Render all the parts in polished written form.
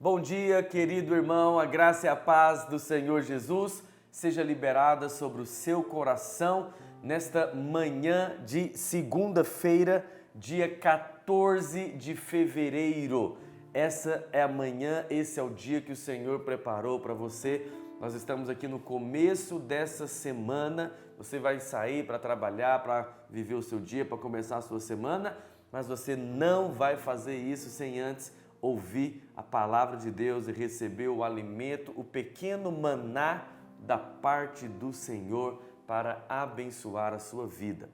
Bom dia, querido irmão, a graça e a paz do Senhor Jesus seja liberada sobre o seu coração nesta manhã de segunda-feira, dia 14 de fevereiro. Essa é a manhã, esse é o dia que o Senhor preparou para você. Nós estamos aqui no começo dessa semana. Você vai sair para trabalhar, para viver o seu dia, para começar a sua semana, mas você não vai fazer isso sem antes ouvir a palavra de Deus e receber o alimento, o pequeno maná da parte do Senhor para abençoar a sua vida.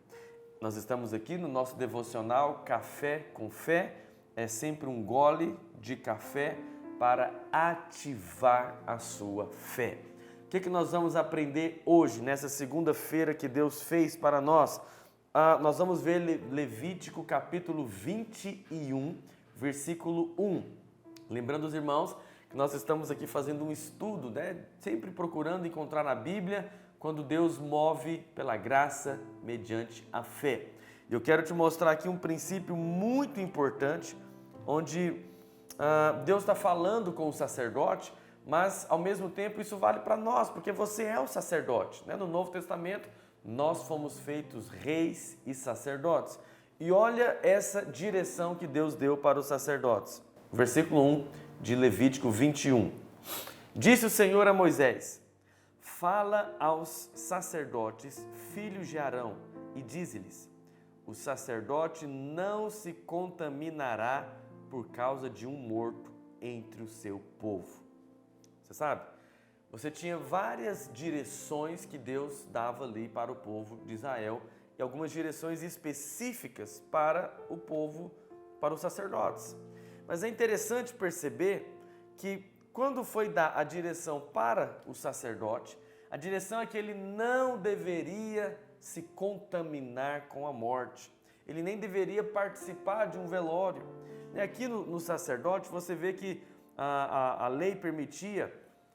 Nós estamos aqui no nosso devocional Café com Fé, é sempre um gole de café para ativar a sua fé. O que nós vamos aprender hoje, nessa segunda-feira que Deus fez para nós? Nós vamos ver Levítico capítulo 21, versículo 1. Lembrando os irmãos que nós estamos aqui fazendo um estudo, sempre procurando encontrar na Bíblia quando Deus move pela graça mediante a fé. E eu quero te mostrar aqui um princípio muito importante, onde Deus está falando com o sacerdote, mas ao mesmo tempo isso vale para nós, porque você é o sacerdote. No Novo Testamento nós fomos feitos reis e sacerdotes. E olha essa direção que Deus deu para os sacerdotes. Versículo 1 de Levítico 21. Disse o Senhor a Moisés: fala aos sacerdotes, filhos de Arão, e dize-lhes: o sacerdote não se contaminará por causa de um morto entre o seu povo. Você sabe? Você tinha várias direções que Deus dava ali para o povo de Israel, e algumas direções específicas para o povo, para os sacerdotes. Mas é interessante perceber que quando foi dar a direção para o sacerdote, a direção é que ele não deveria se contaminar com a morte. Ele nem deveria participar de um velório. Aqui no sacerdote você vê que a lei permitia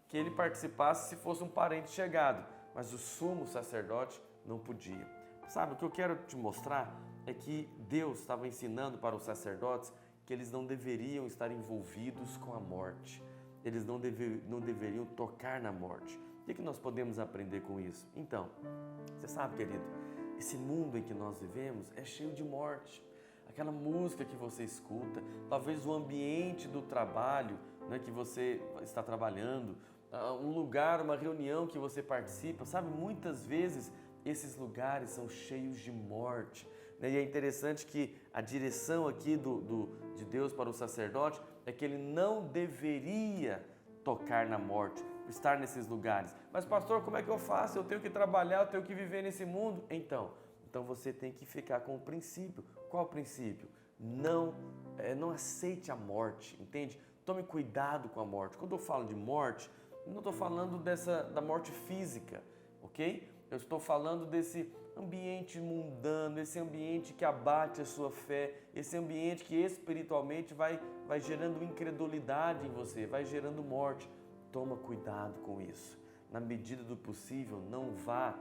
que ele participasse se fosse um parente chegado, mas o sumo sacerdote não podia. Sabe, o que eu quero te mostrar é que Deus estava ensinando para os sacerdotes que eles não deveriam estar envolvidos com a morte. Eles não deveriam tocar na morte. O que nós podemos aprender com isso? Então, você sabe, querido, esse mundo em que nós vivemos é cheio de morte. Aquela música que você escuta, talvez o ambiente do trabalho, que você está trabalhando, um lugar, uma reunião que você participa, sabe, muitas vezes esses lugares são cheios de morte. E é interessante que a direção aqui de Deus para o sacerdote é que ele não deveria tocar na morte, estar nesses lugares. Mas pastor, como é que eu faço? Eu tenho que trabalhar, eu tenho que viver nesse mundo. Então você tem que ficar com o princípio. Qual o princípio? Não aceite a morte, entende? Tome cuidado com a morte. Quando eu falo de morte, eu não estou falando da morte física, ok? Eu estou falando desse ambiente mundano, esse ambiente que abate a sua fé, esse ambiente que espiritualmente vai gerando incredulidade em você, vai gerando morte. Toma cuidado com isso. Na medida do possível, não vá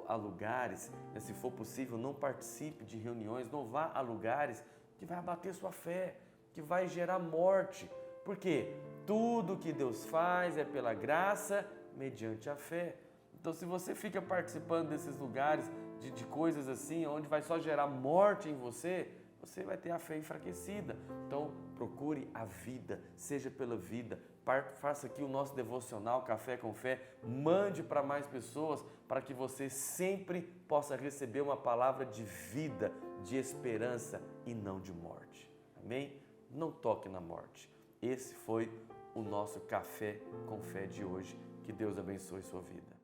a lugares, se for possível, não participe de reuniões, não vá a lugares que vai abater sua fé, que vai gerar morte. Por quê? Tudo que Deus faz é pela graça, mediante a fé. Então, se você fica participando desses lugares, de coisas assim, onde vai só gerar morte em você, você vai ter a fé enfraquecida. Então, procure a vida, seja pela vida. Faça aqui o nosso devocional Café com Fé. Mande para mais pessoas, para que você sempre possa receber uma palavra de vida, de esperança e não de morte. Amém? Não toque na morte. Esse foi o nosso Café com Fé de hoje. Que Deus abençoe sua vida.